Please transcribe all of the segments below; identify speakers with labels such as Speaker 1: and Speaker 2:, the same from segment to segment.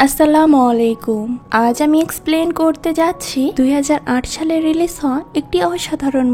Speaker 1: আসসালামু আলাইকুম। আজ আমি এক্সপ্লেন করতে যাচ্ছি 2008 সালে রিলিজ হওয়া একটি অসাধারণ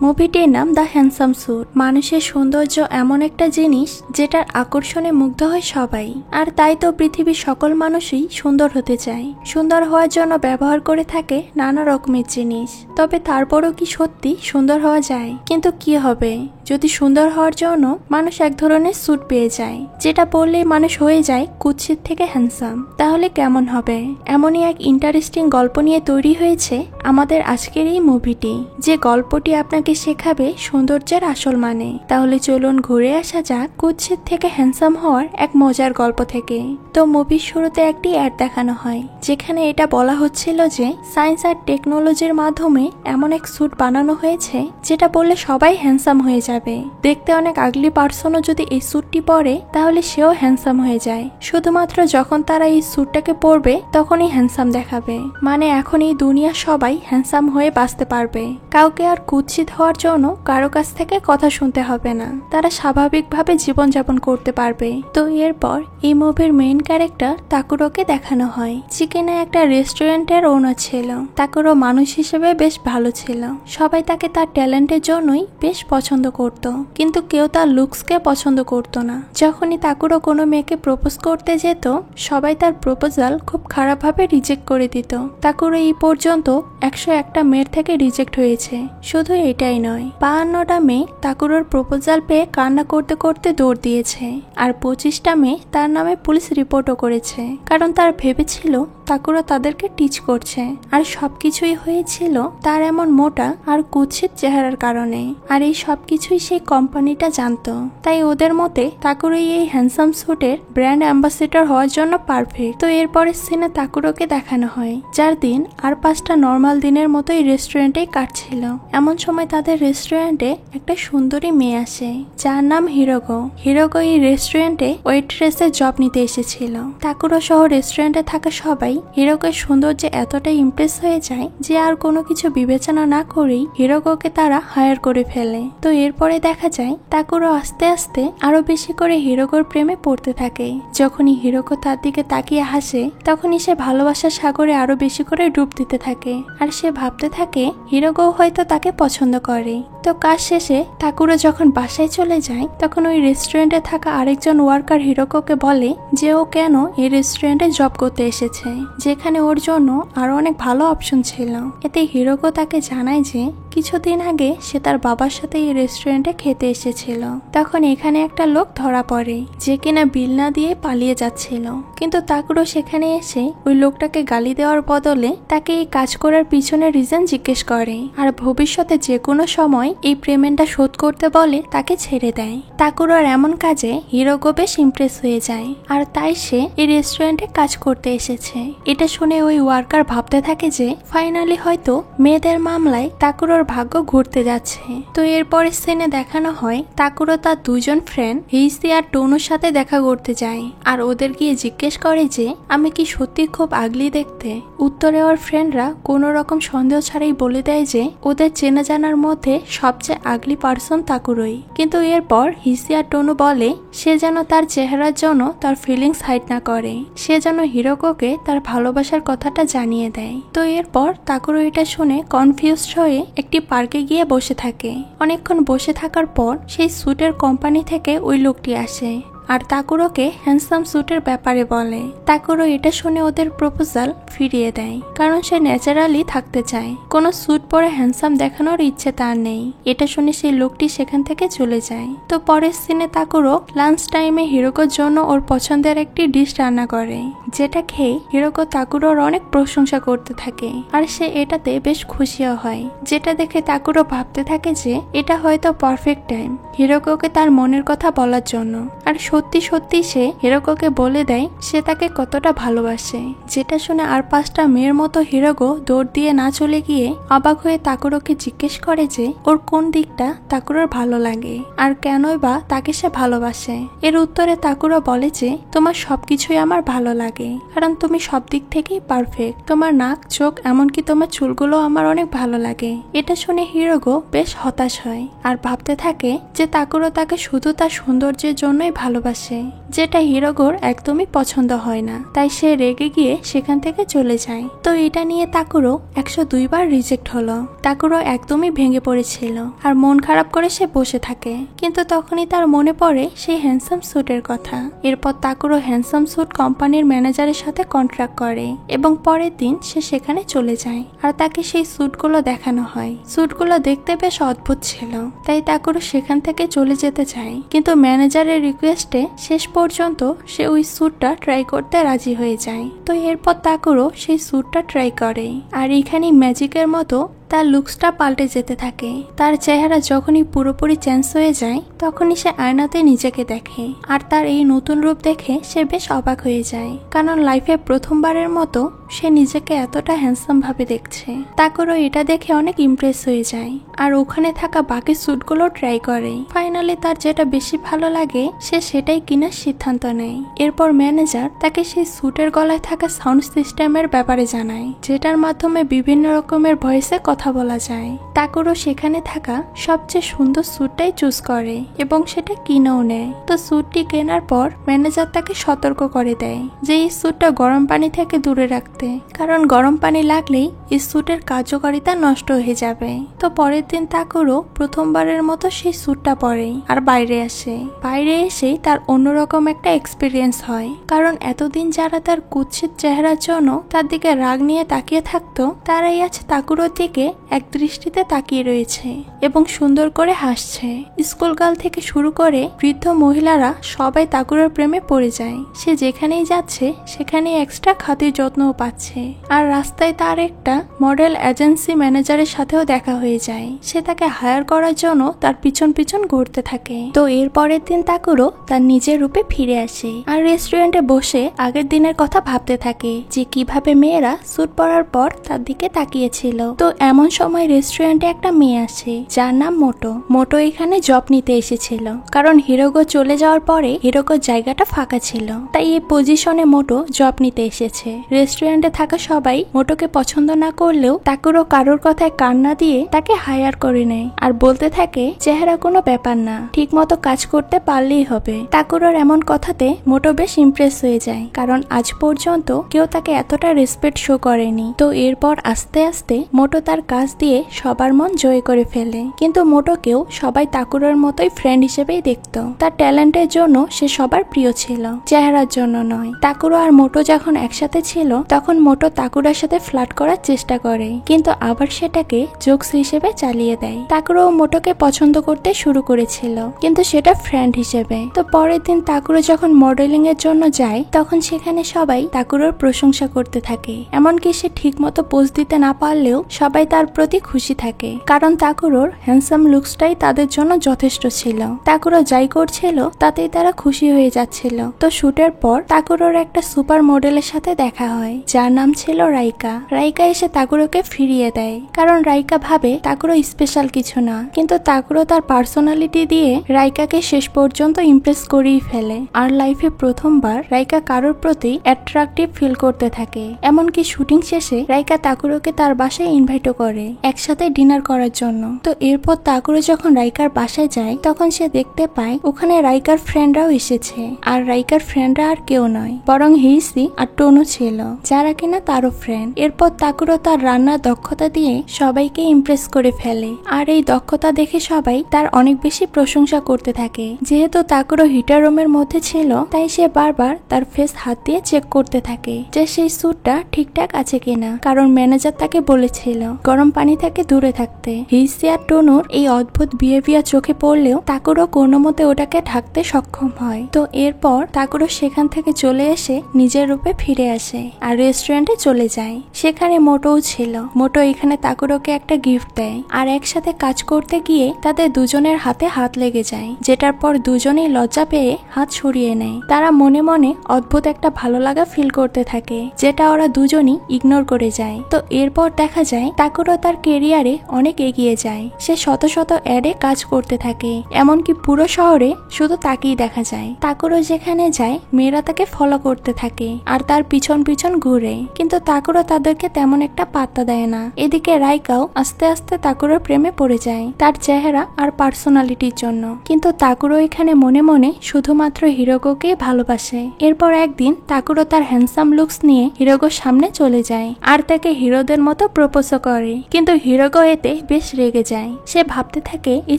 Speaker 1: মুভিটির নাম দ্য হ্যান্ডসাম স্যুট। মানুষের সৌন্দর্য এমন একটা জিনিস যেটার আকর্ষণে মুগ্ধ হয় সবাই, আর তাই তো পৃথিবীর সকল মানুষই সুন্দর হতে চায়। সুন্দর হওয়ার জন্য ব্যবহার করে থাকে নানা রকমের জিনিস। তবে তারপরও কি সত্যি সুন্দর হওয়া যায়? কিন্তু কি হবে যদি সুন্দর হওয়ার জন্য মানুষ এক ধরনের স্যুট পেয়ে যায়, যেটা পরলেই মানুষ হয়ে যায় কুৎসিত থেকে হ্যান্ডসাম? তাহলে কেমন হবে? এমনই এক ইন্টারেস্টিং গল্প নিয়ে তৈরি হয়েছে আমাদের আজকের এই মুভিটি, যে গল্পটি আপনাকে শেখাবে সৌন্দর্যের আসল মানে। তাহলে চলুন ঘুরে আসা যাক কুৎসিত থেকে হ্যান্ডসাম হওয়ার এক মজার গল্প থেকে। তো মুভির শুরুতে একটি অ্যাড দেখানো হয়, যেখানে এটা বলা হচ্ছিল যে সায়েন্স আর টেকনোলজির মাধ্যমে এমন এক স্যুট বানানো হয়েছে যেটা পরলে সবাই হ্যান্ডসাম হয়ে যাবে। দেখতে অনেক আগলি পার্সনও যদি এই স্যুটটি পরে তাহলে সেও হ্যান্ডসাম হয়ে যায়। শুধুমাত্র যখন তারা এই স্যুটটাকে পরবে তখনই হ্যান্ডসাম দেখাবে। মানে এখন এই দুনিয়ার সবাই হ্যান্ডসাম হয়ে বাঁচতে পারবে। কাউকে আর কুৎসিত হওয়ার জন্য কারো কাছ থেকে কথা শুনতে হবে না। তারা স্বাভাবিকভাবে জীবনযাপন করতে পারবে। তো এরপর এই মুভির মেইন ক্যারেক্টার তাকুরোকে দেখানো হয়, যে কিনা একটা রেস্টুরেন্টের ওনার ছিল। তাকুরো মানুষ হিসেবে বেশ ভালো ছিল। সবাই তাকে তার ট্যালেন্টের জন্যই বেশ পছন্দ করত, কিন্তু কেউ তার লুকসকে পছন্দ করত না। যখনই তাকুরো কোনো মেয়েকে প্রপোজ করতে যেত, সবাই তার প্রপোজাল খুব খারাপভাবে রিজেক্ট করে দিত। তাকুরো এই পর্যন্ত 101টা মেয়ের থেকে রিজেক্ট হয়েছে। শুধু এটাই নয়, 52টা মেয়ে তাকুরোর প্রপোজাল পেয়ে কান্না করতে করতে দৌড় দিয়েছে, আর 25টা মেয়ে তার নামে পুলিশ রিপোর্টও করেছে, কারণ তার ভেবেছিল তাকুরো তাদেরকে টিচ করছে। আর সবকিছুই হয়েছিল তার এমন মোটা আর কুৎসিত চেহারার কারণে। আর এই সবকিছুই সেই কোম্পানিটা জানতো। তাই ওদের মতে তাকুরো এই হ্যান্ডসাম স্যুটের ব্র্যান্ড অ্যাম্বাসেডর হওয়ার জন্য পারফেক্ট। তো এরপরের সিনে তাকুরোকে দেখানো হয়, যার দিন আর 5টা নর্মাল দিনের মতো এই রেস্টুরেন্টেই কাটছিল। এমন সময় তাদের রেস্টুরেন্টে একটা সুন্দরী মেয়ে আসে, যার নাম হিরোগো। হিরোগো এই রেস্টুরেন্টে ওয়েট্রেসের জব নিতে এসেছিল। তাকুরো সহ রেস্টুরেন্টে থাকা সবাই হিরোগোর সৌন্দর্যে এতটাই ইমপ্রেস হয়ে যায় যে আর কোনো কিছু বিবেচনা না করেই হিরোগোকে তারা হায়ার করে ফেলে। তো এরপরে দেখা যায় তাকুরো আস্তে আস্তে আরো বেশি করে হিরোগোর প্রেমে পড়তে থাকে। যখনই হিরোগো তার দিকে তাকিয়ে হাসে, তখনই সে ভালোবাসার সাগরে আরো বেশি করে ডুব দিতে থাকে। আর সে ভাবতে থাকে হিরোগো হয়তো তাকে পছন্দ করে। তো কাজ শেষে তাকুরো যখন বাসায় চলে যায়, তখন ওই রেস্টুরেন্টে থাকা আরেকজন ওয়ার্কার হিরোগোকে বলে যে ও কেন এই রেস্টুরেন্টে জব করতে এসেছে, যেখানে ওর জন্য আরো অনেক ভালো অপশন ছিল। এতে হিরোগো তাকে জানায় যে কিছুদিন আগে সে তার বাবার সাথে এই রেস্টুরেন্টে খেতে এসেছিল। তখন এখানে একটা লোক ধরা পড়ে, যে কিনা বিল না দিয়ে পালিয়ে যাচ্ছিল। কিন্তু তাকুরো সেখানে এসে ওই লোকটাকে গালি দেওয়ার বদলে তাকে এই কাজ করার পিছনে রিজন জিজ্ঞেস করে, আর ভবিষ্যতে যে কোনো সময় এই পেমেন্টটা শোধ করতে বলে তাকে ছেড়ে দেয়। তাকুরোর এমন কাজে হিরোগো বেশ ইমপ্রেস হয়ে যায়, আর তাই সে এই রেস্টুরেন্টে কাজ করতে এসেছে। এটা শুনে ওই ওয়ার্কার ভাবতে থাকে যে ফাইনালি হয়তো মেয়েদের মামলায় তাকুরোর ভাগ্য ঘুরতে যাচ্ছে। তো এরপরের সিনে দেখানো হয় তাকুরো তার দুজন ফ্রেন্ড হিসি আর টোনোর সাথে দেখা করতে যায়, আর ওদের গিয়ে জিজ্ঞেস করে যে আমি কি সত্যি খুব আগলি দেখতে? উত্তরে ওর ফ্রেন্ডরা কোনো রকম সন্দেহ ছাড়াই বলে দেয় যে ওদের চেনা জানার মধ্যে সবচেয়ে আগলি পার্সন তাকুরোই। কিন্তু এরপর হিসি আর টোনো বলে সে যেন তার চেহারার জন্য তার ফিলিংস হাইড না করে, সে যেন হিরোগোকে তার ভালোবাসার কথাটা জানিয়ে দেয়। তো এরপর তাকুরো এটা শুনে কনফিউজড হয়ে একটি পার্কে গিয়ে বসে থাকে। অনেকক্ষণ বসে থাকার পর সেই স্যুটের কোম্পানি থেকে ওই লোকটি আসে, আর তাকুরোকে হ্যান্ডসাম স্যুটের ব্যাপারে বলে। তাকুরো এটা শুনে ওদের প্রপোজাল ফিরিয়ে দেয়, কারণ সে ন্যাচারালি থাকতে চায়। কোনো স্যুট পরে হ্যান্ডসাম দেখানোর ইচ্ছে তার নেই। এটা শুনে সেই লোকটি সেখান থেকে চলে যায়। তো পরের সিনে তাকুরো লাঞ্চ টাইমে হিরোগোর জন্য ওর পছন্দের একটি ডিশ রান্না করে, যেটা খেয়ে হিরোগো তাকুরোর অনেক প্রশংসা করতে থাকে, আর সে এটাতে বেশ খুশিও হয়। যেটা দেখে তাকুরো ভাবতে থাকে যে এটা হয়তো পারফেক্ট টাইম হিরোগোকে তার মনের কথা বলার জন্য। আর সত্যি সত্যি সে হিরোগোকে বলে দেয় সে তাকে কতটা ভালোবাসে। যেটা শুনে আর 5টা মেয়ের মতো হিরোগো দৌড় দিয়ে না চলে গিয়ে অবাক হয়ে তাকুরোকে জিজ্ঞেস করে যে ওর কোন দিকটা তাকুরোর ভালো লাগে, আর কেনই বা তাকে সে ভালোবাসে। এর উত্তরে তাকুরো বলে যে তোমার সবকিছুই আমার ভালো লাগে, কারণ তুমি সব দিক থেকেই পারফেক্ট। তোমার নাক, চোখ, এমনকি তোমার চুলগুলো আমার অনেক ভালো লাগে। এটা শুনে হিরোগো বেশ হতাশ হয়, আর ভাবতে থাকে যে তাকুরো তাকে শুধু তার সৌন্দর্যের জন্যই ভালোবাসে, যেটা হিরোগোর একদমই পছন্দ হয় না। তাই সে রেগে গিয়ে সেখান থেকে চলে যায়। তো এটা নিয়ে তাকুরো 102 বার রিজেক্ট হলো। তাকুরো একদমই ভেঙে পড়েছিল আর মন খারাপ করে সে বসে থাকে। কিন্তু তখনই তার মনে পড়ে সেই হ্যান্ডসাম স্যুটের কথা। এরপর তাকুরো হ্যান্ডসাম স্যুট কোম্পানির ম্যানেজারের সাথে কন্ট্রাক্ট করে এবং পরের দিন সে সেখানে চলে যায় আর তাকে সেই স্যুটগুলো দেখানো হয়। স্যুটগুলো দেখতে বেশ অদ্ভুত ছিল, তাই তাকুরো সেখান থেকে চলে যেতে চায়। কিন্তু ম্যানেজারের রিকোয়েস্টে শেষ পর্যন্ত সে ওই স্যুটটা ট্রাই করতে রাজি হয়ে যায়। তো এরপর তাকুরো সেই স্যুটটা ট্রাই করে আর এখানে ম্যাজিকের মতো তার লুকসটা পাল্টে যেতে থাকে। তার চেহারা যখনই পুরোপুরি চেঞ্জ হয়ে যায় তখনই সে আয়নাতে নিজেকে দেখে আর তার এই নতুন রূপ দেখে সে বেশ অবাক হয়ে যায়, কারণ লাইফে প্রথমবারের মতো সে নিজেকে এতটা হ্যান্ডসাম ভাবে দেখছে। তাকুরো এটা দেখে অনেক ইমপ্রেস হয়ে যায় আর ওখানে থাকা বাকি স্যুটগুলো ট্রাই করে। ফাইনালি তার যেটা বেশি ভালো লাগে সে সেটাই কেনার সিদ্ধান্ত নেয়। এরপর ম্যানেজার তাকে সেই স্যুটের গলায় থাকা সাউন্ড সিস্টেমের ব্যাপারে জানায়, যেটার মাধ্যমে বিভিন্ন রকমের ভয়েসে কথা বলা যায়। তাকুরো সেখানে থাকা সবচেয়ে সুন্দর স্যুটটাই চুজ করে এবং সেটা কিনেও নেয়। তো স্যুটটি কেনার পর ম্যানেজার তাকে সতর্ক করে দেয় যে এই স্যুটটা গরম পানি থেকে দূরে রাখতে, কারণ গরম পানি লাগলেই এই স্যুটের কার্যকারিতা নষ্ট হয়ে যাবে। তো পরের দিন তাকুরো প্রথমবারের মতো সেই স্যুটটা পরে আর বাইরে আসে। বাইরে এসেই তার অন্যরকম একটা এক্সপিরিয়েন্স হয়, কারণ এতদিন যারা তার কুৎসিত চেহারার জন্য তার দিকে রাগ নিয়ে তাকিয়ে থাকতো তারাই আজ তাকুরোর দিকে এক দৃষ্টিতে তাকিয়ে রয়েছে এবং সুন্দর করে হাসছে। স্কুল গার্ল থেকে শুরু করে বৃদ্ধ মহিলারা সবাই তাকুরোর প্রেমে পড়ে যায়। সে যেখানেই যাচ্ছে সেখানেই এক্সট্রা খাতির যত্নও পাচ্ছে। আর রাস্তায় তার একটা মডেল এজেন্সি ম্যানেজারের সাথেও দেখা হয়ে যায়। সে তাকে হায়ার করার জন্য তার পিছন পিছন ঘুরতে থাকে। তো এর পরের দিন তাকুরো তার নিজের রূপে ফিরে আসে আর রেস্টুরেন্টে বসে আগের দিনের কথা ভাবতে থাকে যে কিভাবে মেয়েরা স্যুট পরার পর তার দিকে তাকিয়েছিল। তো এমন সময় রেস্টুরেন্টে একটা মেয়ে আসে যার নাম মোটো। মোটো এখানে জব নিতে এসেছিল, কারণ হিরোগো চলে যাওয়ার পরে হিরোগোর জায়গাটা ফাঁকা ছিল, তাই এই পজিশনে মোটো জব নিতে এসেছে। রেস্টুরেন্টে থাকা সবাই মোটোকে পছন্দ না করলেও তাকুরো কারোর কথায় কান না দিয়ে তাকে হায়ার করে নেয় আর বলতে থাকে চেহারা কোনো ব্যাপার না, ঠিক মতো কাজ করতে পারলেই হবে। তাকুরোর এমন কথাতে মোটো বেশ ইমপ্রেস হয়ে যায়, কারণ আজ পর্যন্ত কেউ তাকে এতটা রেসপেক্ট শো করেনি। তো এরপর আস্তে আস্তে মোটো তার কাজ দিয়ে সবার মন জয় করে ফেলে। কিন্তু মোটোকেও সবাই তাকুরোর মতোই ফ্রেন্ড হিসেবেই দেখত। তার ট্যালেন্টের জন্য সে সবার প্রিয় ছিল, চেহারার জন্য নয়। তাকুরো আর মোটো যখন একসাথে ছিল তখন মোটো তাকুরার সাথে ফ্লার্ট করার চেষ্টা করে, কিন্তু আবার সেটাকে জোকস হিসেবে চালিয়ে দেয়। তাকুরো মোটোকে পছন্দ করতে শুরু করেছিল, কিন্তু সেটা ফ্রেন্ড হিসেবে। তো পরের দিন তাকুরো যখন মডেলিং এর জন্য যায় তখন সেখানে সবাই তাকুরোর প্রশংসা করতে থাকে। এমনকি সে ঠিক মতো পোজ দিতে না পারলেও সবাই তার প্রতি খুশি থাকে, কারণ তাকুরোর হ্যান্ডসাম লুকসটাই তাদের জন্য যথেষ্ট ছিল। তাকুরো যাই করছিল তাতেই তারা খুশি হয়ে যাচ্ছিল। তো শুটের পর তাকুরোর একটা সুপার মডেলের সাথে দেখা হয় যার নাম ছিল রাইকা। রাইকা এসে তাকুরোকে ফিরিয়ে দেয়, কারণ রাইকা ভাবে তাকুরো স্পেশাল কিছু না, কিন্তু তাকুরো তার পার্সোনালিটি দিয়ে রাইকাকে শেষ পর্যন্ত ইমপ্রেস করেই ফেলে। আর লাইফে প্রথমবার রাইকা কারোর প্রতি অ্যাট্রাকটিভ ফিল করতে থাকে। এমনকি শুটিং শেষে রাইকা তাকুরোকে তার বাসায় ইনভাইটও করে একসাথে ডিনার করার জন্য। তো এরপর তাকুরো যখন রাইকার বাসায় যায় তখন সে দেখতে পায় ওখানে রাইকার ফ্রেন্ডরাও এসেছে। আর রাইকার ফ্রেন্ডরা আর কেউ নয় বরং হিসি আর টোনো ছিল, যারা কিনা তারও ফ্রেন্ড। এরপর তাকুরো তার রান্নার দক্ষতা দিয়ে সবাইকে ইমপ্রেস করে ফেলে আর এই দক্ষতা দেখে সবাই তার অনেক বেশি প্রশংসা করতে থাকে। যেহেতু তাকুরো হিটার রুমের মধ্যে ছিল তাই সে বারবার তার ফেস হাত দিয়ে চেক করতে থাকে যে সেই স্যুটটা ঠিকঠাক আছে কিনা, কারণ ম্যানেজার তাকে বলেছিল গরম পানি থেকে দূরে থাকতে। হিসি আর টোনোর এই অদ্ভুত বিহেভিয়ার চোখে পড়লেও তাকুরো কোনো মতে ওটাকে ঢাকতে সক্ষম হয়। তো এরপর তাকুরো সেখান থেকে চলে এসে নিজের রূপে ফিরে আসে আর রেস্টুরেন্টে চলে যায়। সেখানে মোটোও ছিল। মোটো এখানে তাকুরোকে একটা গিফট দেয় আর একসাথে কাজ করতে গিয়ে তাদের দুজনের হাতে হাত লেগে যায়, যেটার পর দুজনেই লজ্জা পেয়ে হাত সরিয়ে নেয়। তারা মনে মনে অদ্ভুত একটা ভালো লাগা ফিল করতে থাকে, যেটা ওরা দুজনই ইগনোর করে যায়। তো এরপর দেখা যায় তাকুরো তাকুরো তার কেরিয়ারে অনেক এগিয়ে যায়। সে শত শত অ্যাডে কাজ করতে থাকে, এমনকি পুরো শহরে শুধু তাকেই দেখা যায়। তাকুরো যেখানে যায় মেয়েরা তাকে ফলো করতে থাকে আর তার পিছন পিছন ঘুরে, কিন্তু তাকুরো তাদেরকে তেমন একটা পাত্তা দেয় না। এদিকে রাইকাও আস্তে আস্তে তাকুরোর প্রেমে পড়ে যায় তার চেহারা আর পার্সোনালিটির জন্য, কিন্তু তাকুরো এখানে মনে মনে শুধুমাত্র হিরোগোকে ভালোবাসে। এরপর একদিন তাকুরো তার হ্যান্ডসাম লুকস নিয়ে হিরোগোর সামনে চলে যায় আর তাকে হিরোদের মতো প্রপোজও করে, কিন্তু হিরোগো এতে বেশ রেগে যায়। সে ভাবতে থাকে এই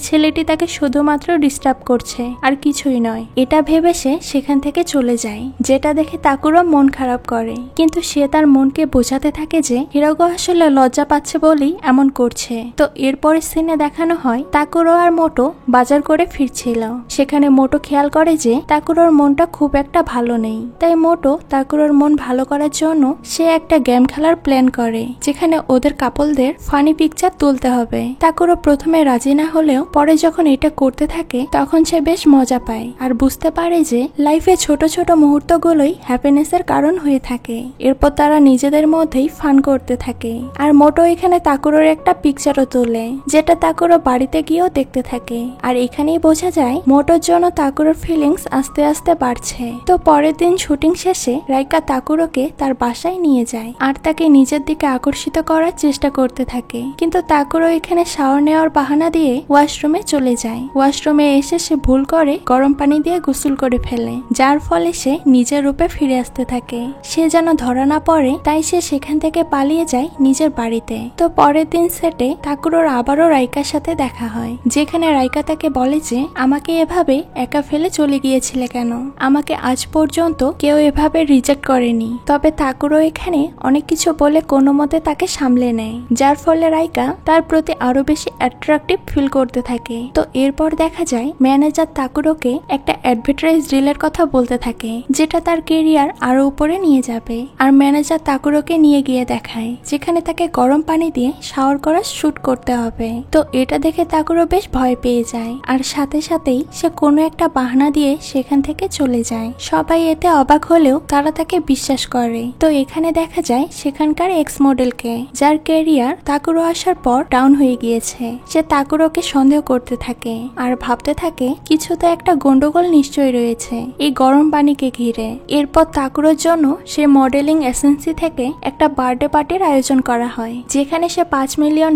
Speaker 1: ছেলেটি তাকে শুধুমাত্র ডিস্টার্ব করছে আর কিছুই নয়। এটা ভেবে সে সেখান থেকে চলে যায়, যেটা দেখে তাকুরো মন খারাপ করে, কিন্তু সে তার মনকে বোঝাতে থাকে যে হিরোগো আসলে লজ্জা পাচ্ছে বলেই এমন করছে। তো এরপরের সিনে দেখানো হয় তাকুরো আর মোটো বাজার করে ফিরছিল। সেখানে মোটো খেয়াল করে যে তাকুরোর মনটা খুব একটা ভালো নেই, তাই মোটো তাকুরোর মন ভালো করার জন্য সে একটা গেম খেলার প্ল্যান করে, যেখানে ওদের কাপলদের ফানি পিকচার তুলতে হবে। তাকুরো প্রথমে রাজি না হলেও পরে যখন এটা করতে থাকে তখন সে বেশ মজা পায় আর বুঝতে পারে যে লাইফে ছোট ছোট মুহূর্তগুলোই হ্যাপিনেসের কারণ হয়ে থাকে। এরপর তারা নিজেদের মধ্যেই ফান করতে থাকে আর মোটো এখানে তাকুরোর একটা পিকচারও তোলে, যেটা তাকুরো বাড়িতে গিয়েও দেখতে থাকে। আর এখানেই বোঝা যায় মোটোর জন্য তাকুরোর ফিলিংস আস্তে আস্তে বাড়ছে। তো পরের দিন শুটিং শেষে রাইকা তাকুরোকে তার বাসায় নিয়ে যায় আর তাকে নিজের দিকে আকর্ষিত করার চেষ্টা করতে থাকে, কিন্তু তাকুরো এখানে শাওয়ার নেওয়ার বাহানা দিয়ে ওয়াশরুমে চলে যায়। ওয়াশরুমে এসে সে ভুল করে গরম পানি দিয়ে গোসল করে ফেলে, যার ফলে সে নিজের রূপে ফিরে আসতে থাকে। সে যেন ধরা না পড়ে তাই সে সেখান থেকে পালিয়ে যায় নিজের বাড়িতে। তো পরের দিন সেটে তাকুরোর আবারও রাইকার সাথে দেখা হয়, যেখানে রাইকা তাকে বলে যে আমাকে এভাবে একা ফেলে চলে গিয়েছিলে কেন, আমাকে আজ পর্যন্ত কেউ এভাবে রিজেক্ট করেনি। তবে তাকুরো এখানে অনেক কিছু বলে কোনো মতে তাকে সামলে নেয়, যার ফলে রাইকা তার প্রতি আরো বেশি অ্যাট্রাকটিভ ফিল করতে থাকে। তো এরপর দেখা যায় ম্যানেজার তাকুরোকে একটা অ্যাডভার্টাইজ ডিলের কথা বলতে থাকে, যেটা তার কেরিয়ার আরো উপরে নিয়ে যাবে। আর ম্যানেজার তাকুরোকে নিয়ে গিয়ে দেখায় যেখানে তাকে গরম পানি দিয়ে শাওয়ার করার শুট করতে হবে। তো এটা দেখে তাকুরো বেশ ভয় পেয়ে যায় আর সাথে সাথেই সে কোনো একটা বাহানা দিয়ে সেখান থেকে চলে যায়। সবাই এতে অবাক হলেও তারা তাকে বিশ্বাস করে। তো এখানে দেখা যায় সেখানকার এক্স মডেলকে, যার ক্যারিয়ার তাকুরো আসার পর ডাউন হয়ে গিয়েছে। সে তাকুরোকে সন্দেহ করতে থাকে আর ভাবতে থাকে কিছু তো একটা গন্ডগোল নিশ্চয়ই রয়েছে এই গরম পানিকে ঘিরে। এরপর তাকুরোর জন্য সে মডেলিং এজেন্সি থেকে একটা বার্থডে পার্টির আয়োজন করা হয়, যেখানে সে $5 মিলিয়ন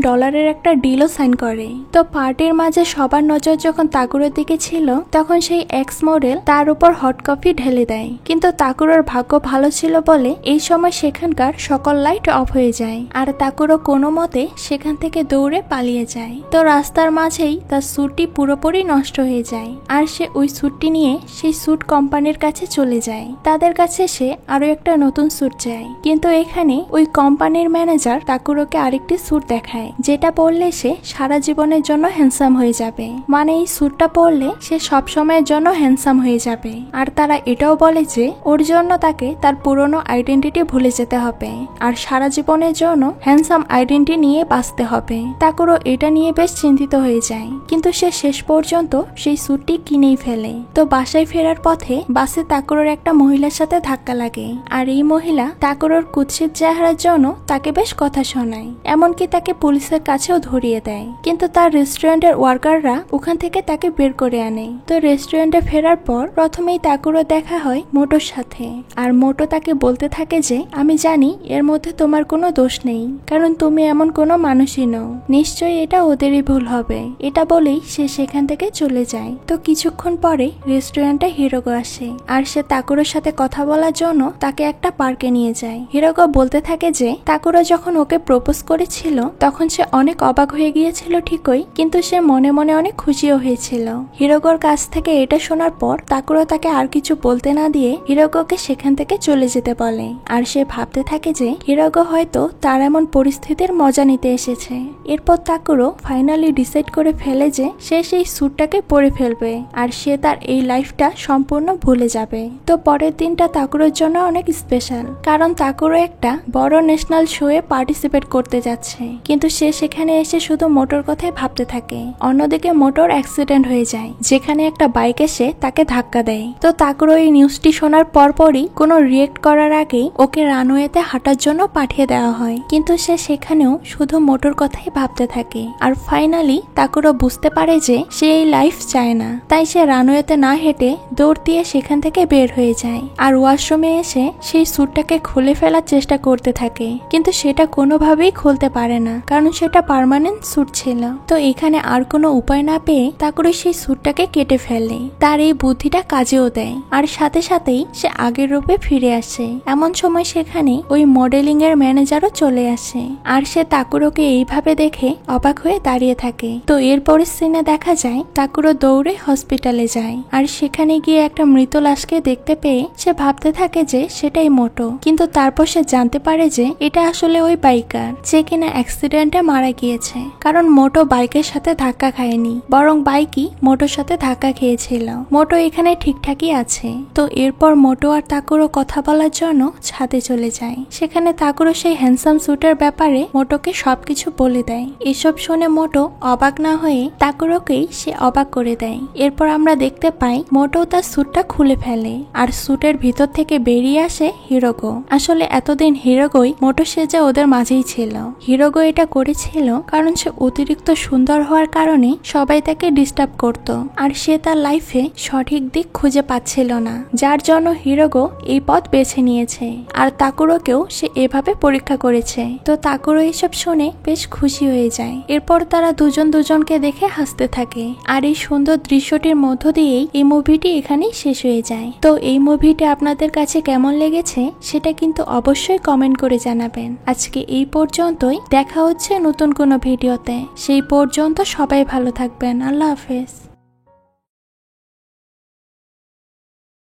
Speaker 1: একটা ডিলও সাইন করে। তো পার্টির মাঝে সবার নজর যখন তাকুরোর দিকে ছিল তখন সেই এক্স মডেল তার উপর হট কফি ঢেলে দেয়, কিন্তু তাকুরোর ভাগ্য ভালো ছিল বলে এই সময় সেখানকার সকল লাইট অফ হয়ে যায় আর তাকুরো কোনো মতে সেখান থেকে দৌড়ে পালিয়ে যায়। তো রাস্তার মাঝেই তার স্যুটটি পুরোপুরি নষ্ট হয়ে যায় আর সে ওই স্যুটটি নিয়ে সেই স্যুট কোম্পানির কাছে চলে যায়। তাদের কাছে সে আরো একটা নতুন স্যুট চায়, কিন্তু এখানে ওই কোম্পানির ম্যানেজার তাকুরোকে আরেকটি স্যুট দেখায়, যেটা পরলে সে সারা জীবনের জন্য হ্যান্ডসাম হয়ে যাবে, মানে এই স্যুটটা পরলে সে সব সময়ের জন্য হ্যান্ডসাম হয়ে যাবে। আর তারা এটাও বলে যে ওর জন্য তাকে তার পুরনো আইডেন্টিটি ভুলে যেতে হবে আর সারা জীবনের জন্য হ্যান্ডসাম আইডেন্টিটি নিয়ে বাঁচতে হবে। তাকুরো এটা নিয়ে বেশ চিন্তিত হয়ে যায়, কিন্তু সে শেষ পর্যন্ত সেই স্যুটটি কিনেই ফেলে। তো বাসায় ফেরার পথে বাসে তাকুরোর একটা মহিলার সাথে ধাক্কা লাগে আর এই মহিলা তাকুরোর কুৎসিত চেহারার জন্য তাকে বেশ কথা শোনায়, এমনকি তাকে পুলিশের কাছেও ধরিয়ে দেয়। কিন্তু তার রেস্টুরেন্টের ওয়ার্কাররা ওখান থেকে তাকে বের করে আনে। তো রেস্টুরেন্টে ফেরার পর প্রথমেই তাকুরো দেখা হয় মোটোর সাথে আর মোটো তাকে বলতে থাকে যে আমি জানি এর মধ্যে তোমার কোনো দোষ নেই, কারণ তুমি এমন কোনো মানুষই নও, নিশ্চয়ই এটা ওদেরই ভুল হবে। এটা বলেই সে সেখান থেকে চলে যায়। তো কিছুক্ষণ পরে রেস্টুরেন্টে হিরোগো আসে আর সে তাকুরোর সাথে কথা বলার জন্য তাকে একটা পার্কে নিয়ে যায়। হিরোগো বলতে থাকে যে তাকুরো যখন ওকে প্রপোজ করেছিল তখন সে অনেক অবাক হয়ে গিয়েছিল ঠিকই, কিন্তু সে মনে মনে অনেক খুশিও হয়েছিল। হিরোগোর কাছ থেকে এটা শোনার পর তাকুরো তাকে আর কিছু বলতে না দিয়ে হিরোগোকে সেখান থেকে চলে যেতে বলে আর সে ভাবতে থাকে যে হিরোগো হয়তো তার এমন পরিস্থিতির মজা নিতে এসেছে। এরপর তাকুরো ফাইনালি ডিসাইড করে ফেলে যে সে সেই স্যুটটাকে পরে ফেলবে আর সে তার এই লাইফটা সম্পূর্ণ ভুলে যাবে। তো পরের দিনটা তাকুরোর জন্য অনেক স্পেশাল, কারণ তাকুরো একটা বড় ন্যাশনাল শোয়ে পার্টিসিপেট করতে যাচ্ছে, কিন্তু সে সেখানে এসে শুধু মোটর কথাই ভাবতে থাকে। অন্যদিকে মোটর অ্যাক্সিডেন্ট হয়ে যায়, যেখানে একটা বাইক এসে তাকে ধাক্কা দেয়। তো তাকুরো এই নিউজটি শোনার পরপরই কোনো রিয়েক্ট করার আগেই ওকে রানওয়েতে হাঁটার জন্য পাঠিয়ে দেওয়া হয়, কিন্তু সে সেখানে সেখানেও শুধু মোটোর কথাই ভাবতে থাকে। আর ফাইনালি তাকুরো বুঝতে পারে যে সে এই লাইফ চায় না, তাই সে রানওয়েতে না হেঁটে দৌড় দিয়ে সেখান থেকে বের হয়ে যায়। আর ওয়াশরুমে এসে সেই স্যুটটাকে খুলে ফেলার চেষ্টা করতে থাকে, কিন্তু সেটা কোনোভাবেই খুলতে পারে না, কারণ সেটা পার্মানেন্ট স্যুট ছিল। তো এখানে আর কোনো উপায় না পেয়ে তাকুরো সেই স্যুটটাকে কেটে ফেলে। তার এই বুদ্ধিটা কাজেও দেয়, আর সাথে সাথেই সে আগের রূপে ফিরে আসে। এমন সময় সেখানে ওই মডেলিং এর ম্যানেজারও চলে আসে, আর সে তাকুরোকে এইভাবে দেখে অবাক হয়ে দাঁড়িয়ে থাকে। তো এরপরের সিনে দেখা যায় তাকুরো দৌড়ে হসপিটালে যায়, আর সেখানে গিয়ে একটা মৃত লাশকে দেখতে পেয়ে সে ভাবতে থাকে যে সেটাই মোটো। কিন্তু তারপর সে জানতে পারে যে এটা আসলে ওই বাইকার, যে কিনা অ্যাক্সিডেন্টে মারা গিয়েছে। কারণ মোটো বাইকের সাথে ধাক্কা খায়নি, বরং বাইকই মোটোর সাথে ধাক্কা খেয়েছিল। মোটো এখানে ঠিকঠাকই আছে। তো এরপর মোটো আর তাকুরো কথা বলার জন্য ছাদে চলে যায়। সেখানে তাকুরো সেই হ্যান্ডসাম স্যুটের ব্যাপারে মোটোকে সবকিছু বলে দেয়। এসব শুনে মোটো অবাক না হয়ে তাকুরোকেই সে অবাক করে দেয়। এরপর আমরা দেখতে পাই মোটো তার স্যুটটা খুলে ফেলে, আর স্যুটের ভিতর থেকে বেরিয়ে আসে হিরোগো। আসলে এতদিন হিরোগোই মোটো সেজে ওদের মাঝেই ছিল। হিরোগো এটা করেছিল কারণ সে অতিরিক্ত সুন্দর হওয়ার কারণে সবাই তাকে ডিস্টার্ব করত, আর সে তার লাইফে সঠিক দিক খুঁজে পাচ্ছিল না, যার জন্য হিরোগো এই পথ বেছে নিয়েছে। আর তাকুরোকেও সে এভাবে পরীক্ষা করেছে। তো তাকুরো এসব শুনে বেশ খুশি হয়ে যায়। এরপর তারা দুজন দুজনকে দেখে হাসতে থাকে। আর এই সুন্দর দৃশ্যটির মধ্য দিয়েই এই মুভিটি এখানেই শেষ হয়ে যায়। তো এই মুভিটি আপনাদের কাছে কেমন লেগেছে সেটা কিন্তু অবশ্যই কমেন্ট করে জানাবেন। আজকে এই পর্যন্তই, দেখা হচ্ছে নতুন কোনো ভিডিওতে। সেই পর্যন্ত সবাই ভালো থাকবেন। আল্লাহ হাফেজ।